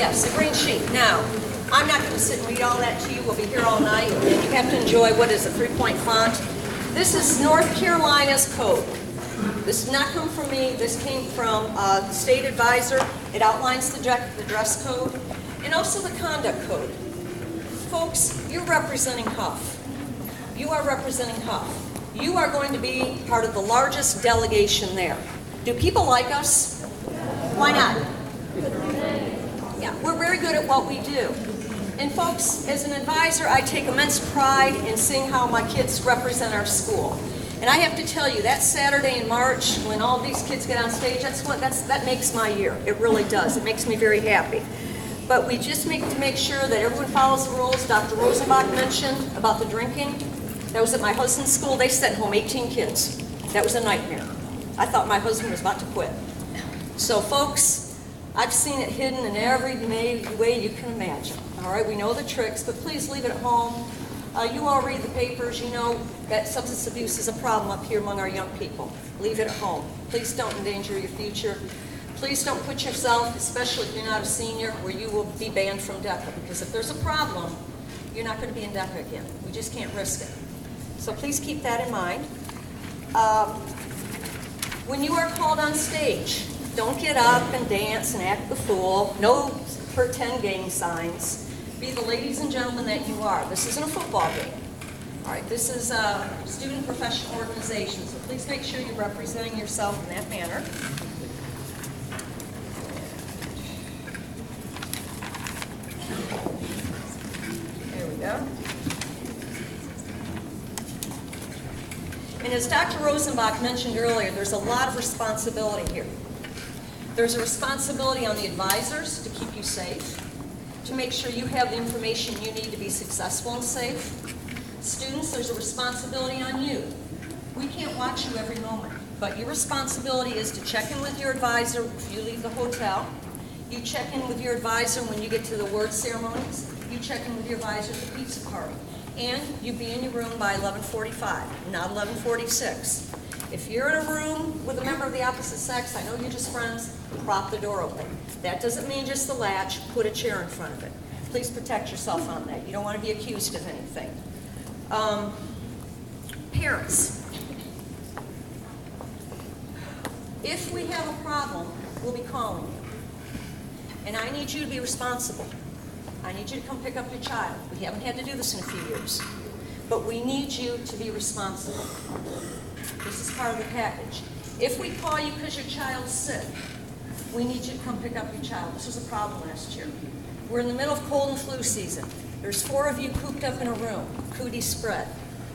Yes, a green sheet. Now, I'm not going to sit and read all that to you. We'll be here all night, and you have to enjoy what is a 3-point font. This is North Carolina's code. This did not come from me. This came from the state advisor. It outlines the dress code and also the conduct code. Folks, you're representing Hough. You are representing Hough. You are going to be part of the largest delegation there. Do people like us? Why not? Yeah, we're very good at what we do. And folks, as an advisor, I take immense pride in seeing how my kids represent our school. And I have to tell you, that Saturday in March, when all these kids get on stage, that makes my year. It really does. It makes me very happy. But we just need to make sure that everyone follows the rules. Dr. Rosenbach mentioned about the drinking. That was at my husband's school. They sent home 18 kids. That was a nightmare. I thought my husband was about to quit. So folks, I've seen it hidden in every way you can imagine. All right, we know the tricks, but please leave it at home. You all read the papers. You know that substance abuse is a problem up here among our young people. Leave it at home. Please don't endanger your future. Please don't put yourself, especially if you're not a senior, where you will be banned from DECA. Because if there's a problem, you're not going to be in DECA again. We just can't risk it. So please keep that in mind. When you are called on stage, don't get up and dance and act the fool. No pretend gang signs. Be the ladies and gentlemen that you are. This isn't a football game. All right, this is a student professional organization, so please make sure you're representing yourself in that manner. There we go. And as Dr. Rosenbach mentioned earlier, there's a lot of responsibility here. There's a responsibility on the advisors to keep you safe, to make sure you have the information you need to be successful and safe. Students, there's a responsibility on you. We can't watch you every moment, but your responsibility is to check in with your advisor if you leave the hotel. You check in with your advisor when you get to the award ceremonies. You check in with your advisor at the pizza party. And you be in your room by 11:45, not 11:46. If you're in a room with a member of the opposite sex, I know you're just friends, prop the door open. That doesn't mean just the latch, put a chair in front of it. Please protect yourself on that. You don't want to be accused of anything. Parents, if we have a problem, we'll be calling you. And I need you to be responsible. I need you to come pick up your child. We haven't had to do this in a few years. But we need you to be responsible. This is part of the package. If we call you because your child's sick, we need you to come pick up your child. This was a problem last year. We're in the middle of cold and flu season. There's 4 of you cooped up in a room, cootie spread.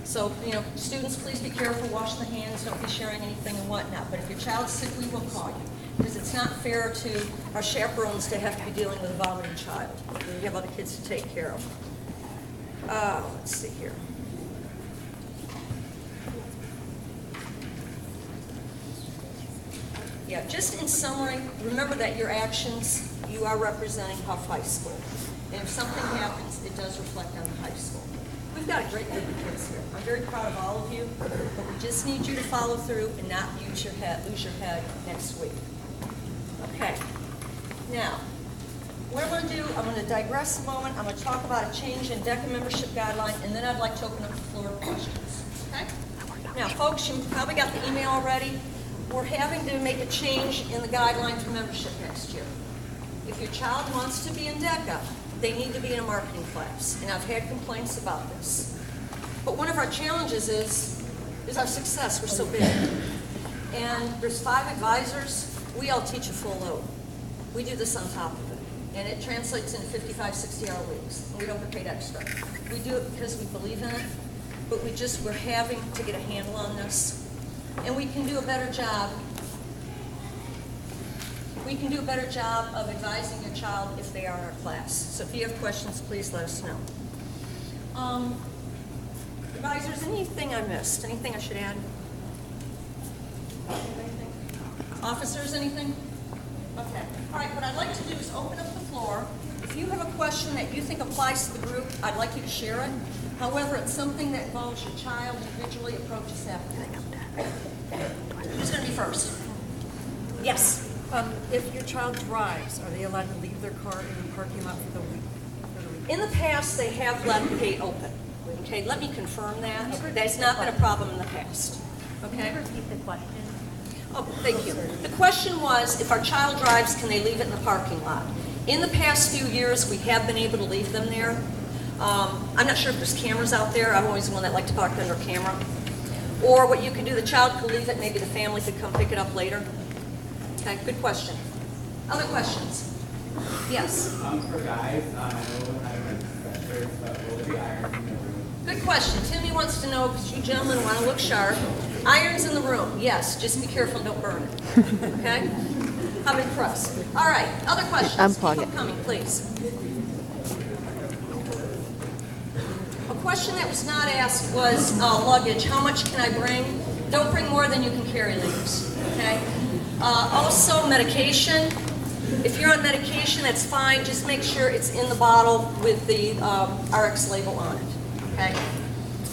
So, students, please be careful, wash the hands, don't be sharing anything and whatnot. But if your child's sick, we will call you. Because it's not fair to our chaperones to have to be dealing with a vomiting child. We have other kids to take care of. Let's see here. Yeah, just in summary, remember that your actions, you are representing Hough High School. And if something happens, it does reflect on the high school. We've got a great group of kids here. I'm very proud of all of you, but we just need you to follow through and not lose your head next week. Okay. Now, what I'm going to do, I'm going to digress a moment. I'm going to talk about a change in DECA membership guideline, and then I'd like to open up the floor to questions. Okay? Now, folks, you probably got the email already. We're having to make a change in the guideline for membership next year. If your child wants to be in DECA, they need to be in a marketing class, and I've had complaints about this. But one of our challenges is our success. We're so big. And there's 5 advisors. We all teach a full load. We do this on top of it. And it translates into 55, 60-hour weeks. And we don't get paid extra. We do it because we believe in it, but we're having to get a handle on this. And we can do a better job. We can do a better job of advising your child if they are in our class. So if you have questions, please let us know. Advisors, anything I missed? Anything I should add? Anything? Officers, anything? Okay. All right, what I'd like to do is open up the floor. If you have a question that you think applies to the group, I'd like you to share it. However, it's something that involves your child individually. Approach us after. Who's going to be first? Yes. If your child drives, are they allowed to leave their car in the parking lot for the week? In the past, they have left the gate open. Okay, let me confirm that. That's not been a problem in the past. Can Okay? you repeat the question? Oh, thank you. The question was, if our child drives, can they leave it in the parking lot? In the past few years, we have been able to leave them there. I'm not sure if there's cameras out there. I'm always the one that like to park under camera. Or what you could do, the child could leave it, maybe the family could come pick it up later. Okay, good question. Other questions? Yes. For guys, I know I have sweatshirts, but will there be irons in the room? Good question. Timmy wants to know, because you gentlemen want to look sharp. Irons in the room, yes. Just be careful, don't burn it. Okay? I'm impressed. All right, other questions? Unplug Keep it. coming, please. A question that was not asked was luggage. How much can I bring? Don't bring more than you can carry, ladies. Okay? Also, medication. If you're on medication, that's fine. Just make sure it's in the bottle with the RX label on it. Okay?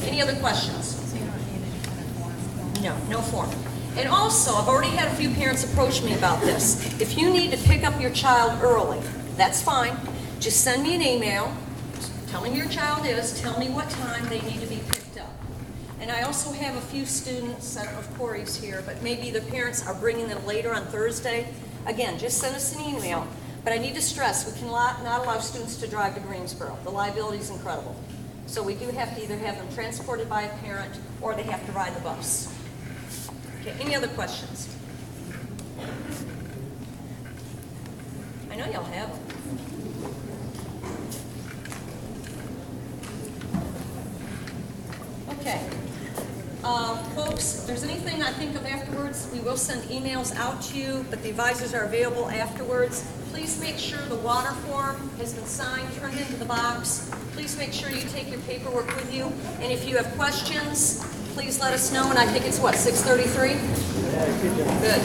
Any other questions? So you don't need any kind of form? No, no form. And also, I've already had a few parents approach me about this. If you need to pick up your child early, that's fine. Just send me an email. Tell me who your child is. Tell me what time they need to be picked up. And I also have a few students, I don't know if Corey's here, but maybe the parents are bringing them later on Thursday. Again, just send us an email. But I need to stress, we cannot not allow students to drive to Greensboro. The liability is incredible. So we do have to either have them transported by a parent or they have to ride the bus. Okay, any other questions? I know y'all have them. Okay. Folks, if there's anything I think of afterwards, we will send emails out to you, but the advisors are available afterwards. Please make sure the water form has been signed, turned into the box. Please make sure you take your paperwork with you. And if you have questions, please let us know. And I think it's what, 6:33? Good.